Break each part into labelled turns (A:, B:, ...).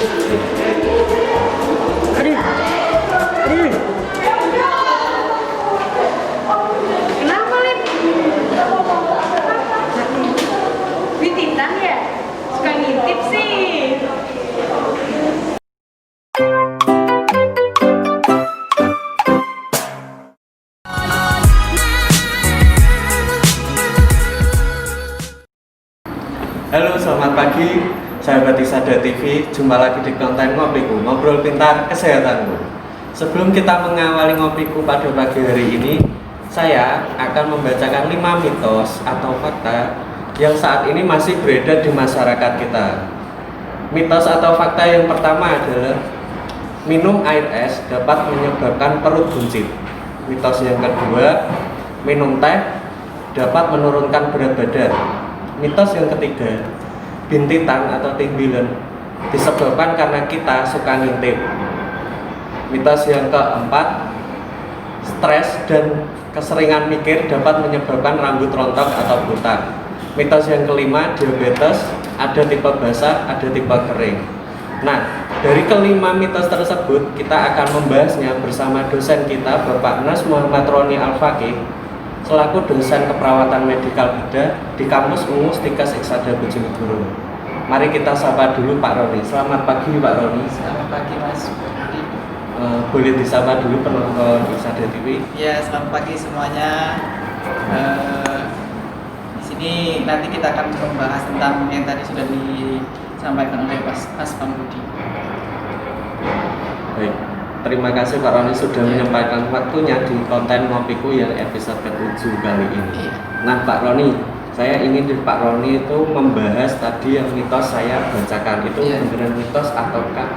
A: Aduh. Aduh.
B: Kenapa, Lip? Titipan ya? Suka ngintip sih.
C: Halo, selamat pagi sahabat Isada TV. Jumpa lagi di konten Ngopiku, ngobrol pintar kesehatanku. Sebelum kita mengawali ngopiku pada pagi hari ini, saya akan membacakan 5 mitos atau fakta yang saat ini masih beredar di masyarakat kita. Mitos atau fakta yang pertama adalah minum air es dapat menyebabkan perut buncit. Mitos yang kedua, minum teh dapat menurunkan berat badan. Mitos yang ketiga, bintitan atau timbilan disebabkan karena kita suka ngintip. Mitos yang keempat, stres dan keseringan mikir dapat menyebabkan rambut rontok atau botak. Mitos yang kelima, diabetes, ada tipe basah, ada tipe kering. Nah, dari kelima mitos tersebut kita akan membahasnya bersama dosen kita Bapak Nas Muhammad Roni Al-Faqih selaku dosen keperawatan medikal bedah di kampus UNU Stikes Iksada Bojonegoro. Mari kita sapa dulu Pak Roni. Selamat pagi Pak Roni.
D: Selamat pagi Mas.
C: Boleh disapa dulu penonton Iksada TV?
D: Ya, selamat pagi semuanya. Di sini nanti kita akan membahas tentang yang tadi sudah disampaikan oleh Mas Pambudi.
C: Baik. Terima kasih Pak Roni sudah menyampaikan waktunya di konten Ngopiku yang episode ke-7 kali ini. Nah Pak Roni, saya ingin Pak Roni itu membahas tadi yang mitos saya bacakan itu benar mitos ataukah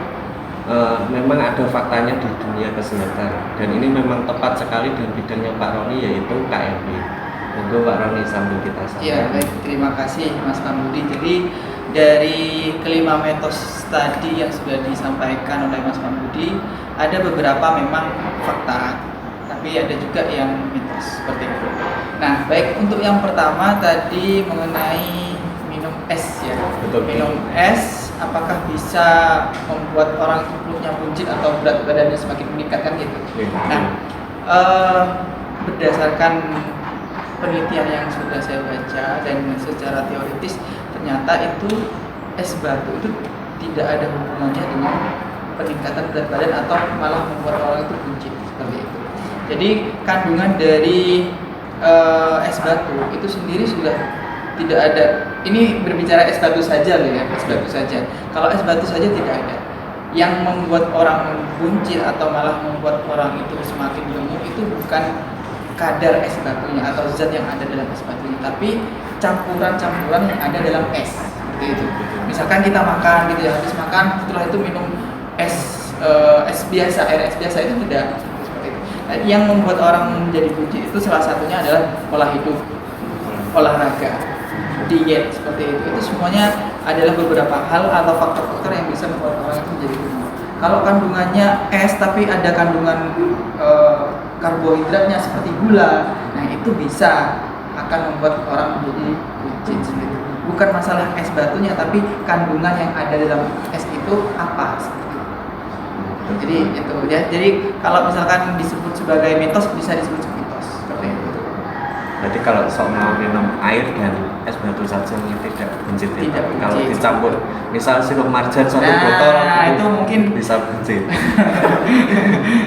C: memang ada faktanya di dunia kesehatan, dan ini memang tepat sekali dengan bidangnya Pak Roni yaitu KMB. Monggo Pak Roni sambil kita sampaikan.
D: Ya, baik, terima kasih Mas Pambudi. Jadi dari kelima mitos tadi yang sudah disampaikan oleh Mas Pambudi, ada beberapa memang fakta, tapi ada juga yang mitos seperti itu. Nah, baik, untuk yang pertama tadi mengenai minum es ya.
C: Betul.
D: Minum es apakah bisa membuat orang itu perutnya buncit atau berat badannya semakin meningkat kan gitu. Nah, berdasarkan penelitian yang sudah saya baca dan secara teoritis ternyata itu es batu itu tidak ada hubungannya dengan peningkatan berat badan atau malah membuat orang itu buncit seperti itu. Jadi kandungan dari es batu itu sendiri sudah tidak ada. Ini berbicara es batu saja loh ya, es batu saja. Kalau es batu saja tidak ada. Yang membuat orang buncit atau malah membuat orang itu semakin gemuk itu bukan kadar es batunya atau zat yang ada dalam es batunya, tapi campuran-campuran yang ada dalam es seperti itu. Misalkan kita makan gitu ya, habis makan setelah itu minum es biasa, air es biasa itu tidak seperti itu. Nah, yang membuat orang menjadi buncit itu salah satunya adalah pola hidup, olahraga, diet seperti itu. Itu semuanya adalah beberapa hal atau faktor-faktor yang bisa membuat orang itu menjadi gemuk. Kalau kandungannya es tapi ada kandungan karbohidratnya seperti gula, nah itu bisa akan membuat orang menjadi buncit seperti itu. Bukan masalah es batunya, tapi kandungan yang ada dalam es itu apa seperti itu. Jadi itu ya. Jadi kalau misalkan disebut sebagai mitos bisa disebut mitos seperti itu.
C: Jadi kalau mau minum air dan es batu saja tidak buncit.
D: Tidak buncit.
C: Kalau dicampur misal sirup marjan satu botol
D: itu mungkin
C: bisa buncit.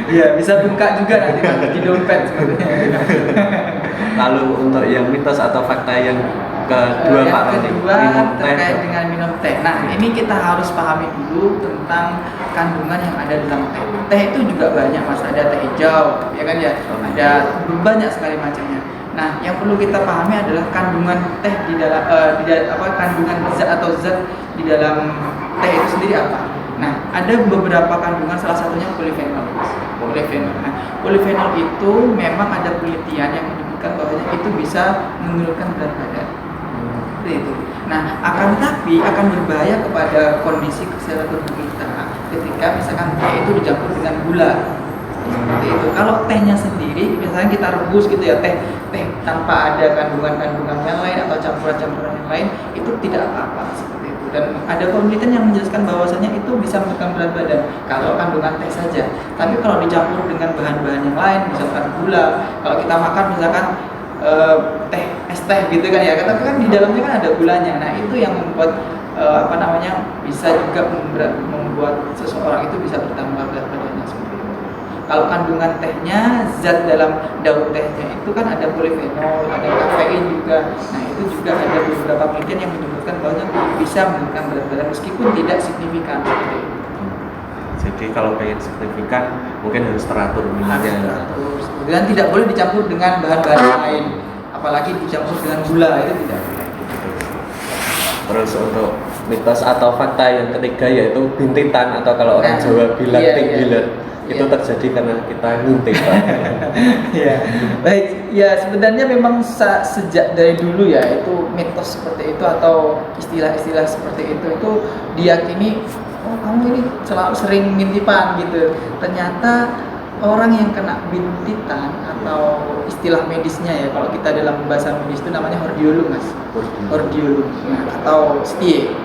D: Iya, bisa bengkak juga nanti di dompet sebenarnya.
C: Lalu untuk yang mitos atau fakta yang kedua Pak Roni, minum teh
D: terkait dengan minum teh. Nah, ini kita harus pahami dulu tentang kandungan yang ada dalam teh. Teh itu juga banyak Mas, ada teh hijau, ya kan ya. Ada banyak sekali macamnya. Nah, yang perlu kita pahami adalah kandungan teh di dalam kandungan zat atau zat di dalam teh itu sendiri apa. Nah, ada beberapa kandungan, salah satunya polifenol. Nah, polifenol itu memang ada penelitian yang menyebutkan bahwa itu bisa menurunkan berat badan. Seperti itu. Nah, akan tapi akan berbahaya kepada kondisi kesehatan tubuh kita ketika misalkan teh itu dicampur dengan gula. Seperti itu. Kalau tehnya sendiri, misalnya kita rebus gitu ya, teh tanpa ada kandungan-kandungan yang lain atau campuran-campuran yang lain, itu tidak apa-apa seperti itu. Dan ada penelitian yang menjelaskan bahwasanya itu bisa menurunkan berat badan kalau kandungan teh saja. Tapi kalau dicampur dengan bahan-bahan yang lain, misalkan gula, kalau kita makan misalkan es teh gitu kan ya, tapi kan di dalamnya kan ada gulanya. Nah itu yang membuat bisa juga membuat seseorang itu bisa bertambah berat badannya seperti itu. Kalau kandungan tehnya, zat dalam daun tehnya itu kan ada polifenol, ada kafein juga. Nah itu juga ada beberapa penelitian yang menyebutkan bahwa bisa menurunkan berat badan meskipun tidak signifikan.
C: Jadi kalau pengen signifikan mungkin harus teratur minumnya.
D: Dan tidak boleh dicampur dengan bahan-bahan lain, apalagi dicampur dengan gula, itu tidak boleh.
C: Terus untuk mitos atau fakta yang ketiga yaitu bintitan atau kalau orang Jawa bilang tinggilan. Itu terjadi karena kita ngintip.
D: Ya, baik. Ya sebenarnya memang sejak dari dulu ya itu mitos seperti itu atau istilah-istilah seperti itu diyakini, oh kamu ini selalu sering ngintipan gitu. Ternyata orang yang kena bintitan atau istilah medisnya ya, kalau kita dalam bahasa medis itu namanya hordeolum mas, hordeolum atau stie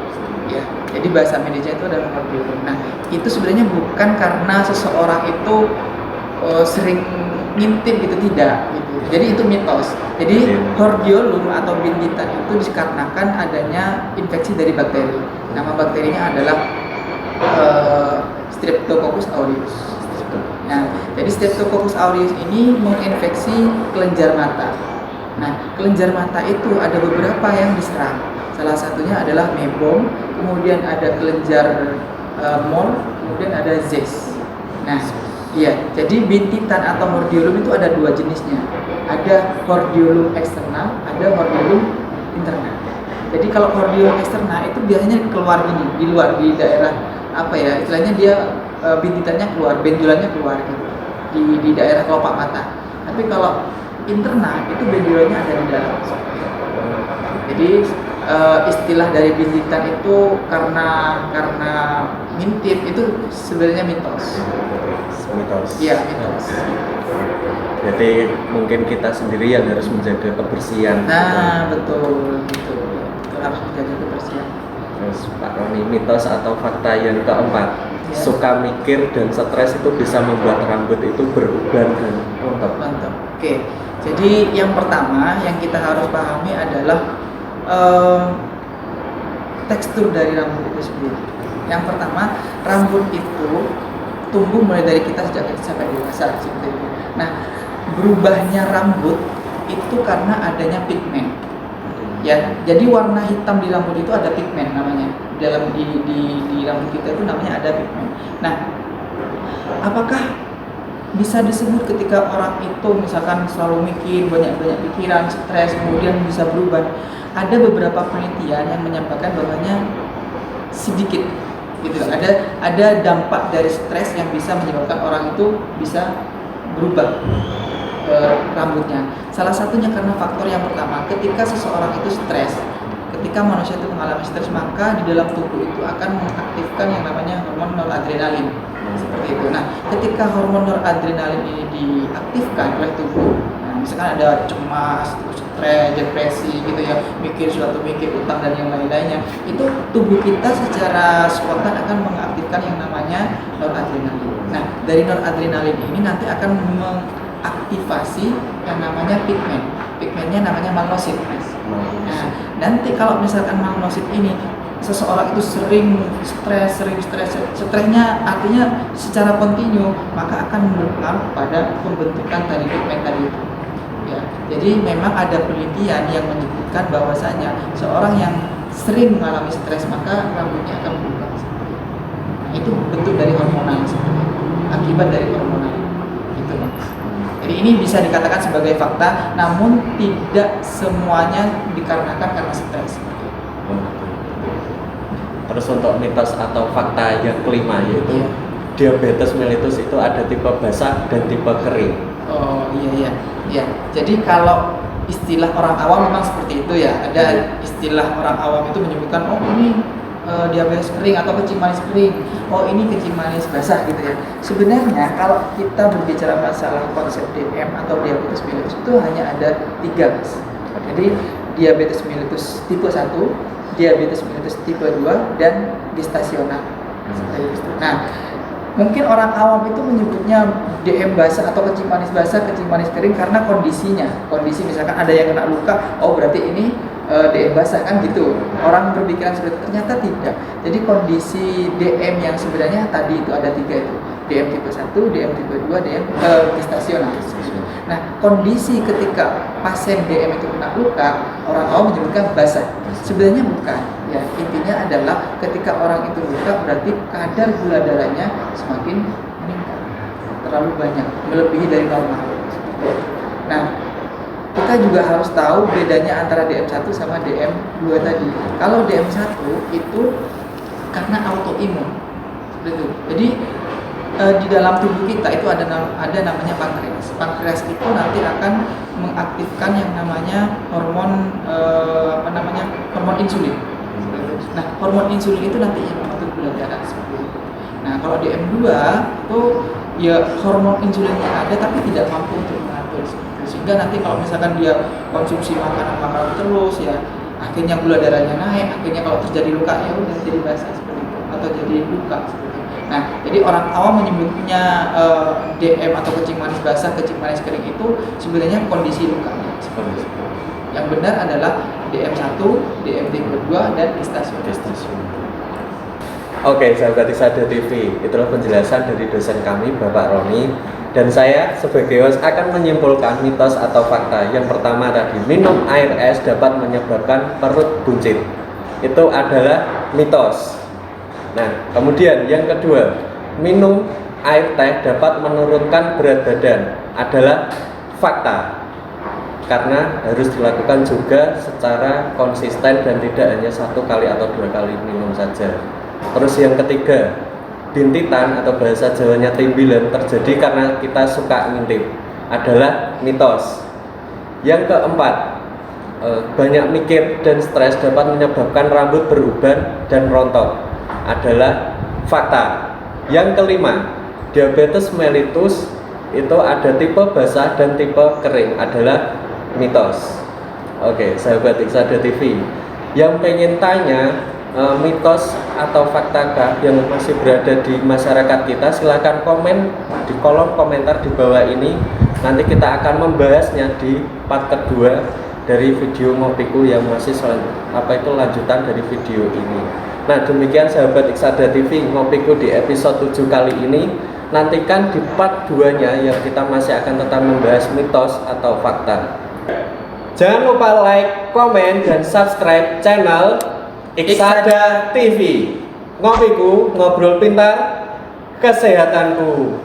D: ya. Jadi bahasa medisnya itu adalah hordeolum. Nah itu sebenarnya bukan karena seseorang itu sering ngintip gitu, tidak gitu. Jadi itu mitos. Jadi hordeolum atau bintitan itu dikarenakan adanya infeksi dari bakteri. Nama bakterinya adalah Streptococcus aureus. Nah, jadi Streptococcus aureus ini menginfeksi kelenjar mata. Nah, kelenjar mata itu ada beberapa yang diserang. Salah satunya adalah mebom, kemudian ada kelenjar mol, kemudian ada zes. Nah, iya, jadi bintitan atau hordeolum itu ada dua jenisnya. Ada hordeolum eksternal, ada hordeolum internal. Jadi kalau hordeolum eksternal itu biasanya keluar ini, di luar, di daerah istilahnya dia bintitannya keluar, benjolannya keluar gitu, di daerah kelopak mata. Tapi kalau internal itu benjolannya ada di dalam. Jadi istilah dari bintitan itu karena ngintip itu sebenarnya mitos. Iya, mitos.
C: Jadi mungkin kita sendiri yang harus menjaga kebersihan.
D: Nah, betul. Itu harus menjaga kebersihan.
C: Terus Pak Roni, mitos atau fakta yang keempat, suka mikir dan stres itu bisa membuat rambut itu beruban dan rontok.
D: Mantap. Oke. Jadi yang pertama yang kita harus pahami adalah tekstur dari rambut itu sendiri. Yang pertama, rambut itu tumbuh mulai dari kita sejak kecil sampai dewasa seperti itu. Nah, berubahnya rambut itu karena adanya pigmen. Ya, jadi warna hitam di rambut itu ada pigmen namanya. Dalam di rambut kita itu namanya ada pigmen. Nah, apakah bisa disebut ketika orang itu misalkan selalu mikir, banyak pikiran, stres, kemudian bisa berubah? Ada beberapa penelitian yang menyampaikan bahwanya sedikit gitu. Ada dampak dari stres yang bisa menyebabkan orang itu bisa berubah rambutnya. Salah satunya karena faktor yang pertama, ketika seseorang itu stres, ketika manusia itu mengalami stres, maka di dalam tubuh itu akan mengaktifkan yang namanya hormon noradrenalin. Seperti itu. Nah, ketika hormon noradrenalin ini diaktifkan oleh tubuh, nah, misalkan ada cemas, stres, depresi gitu ya, mikir utang dan yang lain-lainnya, itu tubuh kita secara spontan akan mengaktifkan yang namanya noradrenalin. Nah, dari noradrenalin ini nanti akan mengaktifasi yang namanya pigmen. Pigmennya namanya malnosit. Nah, nanti kalau misalkan malnosit ini seseorang itu sering stres, stresnya artinya secara kontinu, maka akan berpengaruh pada pembentukan tadi pigmen tadi itu. Ya, jadi memang ada penelitian yang menyebutkan bahwasanya seorang yang sering mengalami stres maka rambutnya akan berubah. Itu bentuk dari hormonal seperti itu, akibat dari hormonal itu. Jadi ini bisa dikatakan sebagai fakta, namun tidak semuanya dikarenakan karena stres.
C: Terus untuk mitos atau fakta yang kelima yaitu diabetes mellitus itu ada tipe basah dan tipe kering.
D: Oh iya. Jadi kalau istilah orang awam memang seperti itu ya. Ada istilah orang awam itu menyebutkan, oh ini diabetes kering atau kencing manis kering. Oh, ini kencing manis basah gitu ya. Sebenarnya kalau kita berbicara masalah konsep DM atau diabetes mellitus itu hanya ada 3, Mas. Jadi diabetes mellitus tipe 1, diabetes mellitus tipe 2, dan gestasional. Nah, mungkin orang awam itu menyebutnya DM basah atau kencing manis basah, kencing manis kering karena kondisinya. Kondisi misalkan ada yang kena luka, oh berarti ini DM basah kan gitu. Orang berpikiran seperti itu, ternyata tidak. Jadi kondisi DM yang sebenarnya tadi itu ada 3 itu. DM tipe 1, DM tipe 2, DM gestasional. Nah, kondisi ketika pasien DM itu kena luka, orang awam menyebutkan basah. Sebenarnya bukan. Ya, intinya adalah ketika orang itu luka berarti kadar gula darahnya semakin meningkat. Terlalu banyak, melebihi dari normal. Nah, kita juga harus tahu bedanya antara DM1 sama DM2 tadi. Kalau DM1 itu karena autoimun. Betul. Jadi di dalam tubuh kita itu ada namanya pankreas. Pankreas itu nanti akan mengaktifkan yang namanya hormon hormon insulin. Nah, hormon insulin itu nanti yang mengatur gula darah seperti itu. Nah, kalau DM2 itu ya hormon insulinnya ada tapi tidak mampu untuk mengatur seperti itu. Sehingga nanti kalau misalkan dia konsumsi makanan terus ya akhirnya gula darahnya naik, akhirnya kalau terjadi luka ya udah jadi basah seperti itu atau jadi luka seperti itu. Nah, jadi orang awam menyebutnya DM atau kencing manis basah, kencing manis kering itu sebenarnya kondisi lukanya seperti itu. Yang benar adalah DM1, DM tipe 2, dan gestasional.
C: Oke, sahabat Isada TV, itulah penjelasan dari dosen kami, Bapak Roni. Dan saya sebagai host akan menyimpulkan mitos atau fakta. Yang pertama tadi, minum air es dapat menyebabkan perut buncit. Itu adalah mitos. Nah, kemudian yang kedua, minum air teh dapat menurunkan berat badan adalah fakta. Karena harus dilakukan juga secara konsisten dan tidak hanya 1 kali atau 2 kali minum saja. Terus yang ketiga, bintitan atau bahasa Jawanya timbilan terjadi karena kita suka ngintip adalah mitos. Yang keempat, banyak mikir dan stres dapat menyebabkan rambut beruban dan rontok adalah fakta. Yang kelima, diabetes mellitus itu ada tipe basah dan tipe kering adalah mitos. Oke, sahabat Isada TV yang pengen tanya mitos atau faktakah yang masih berada di masyarakat kita, silahkan komen di kolom komentar di bawah ini. Nanti kita akan membahasnya di part kedua dari video Ngopiku yang masih lanjutan dari video ini. Nah, demikian sahabat Isada TV Ngopiku di episode 7 kali ini. Nantikan di part 2-nya yang kita masih akan tetap membahas mitos atau fakta. Jangan lupa like, komen, dan subscribe channel Isada TV. Ngopiku, ngobrol pintar, kesehatanku.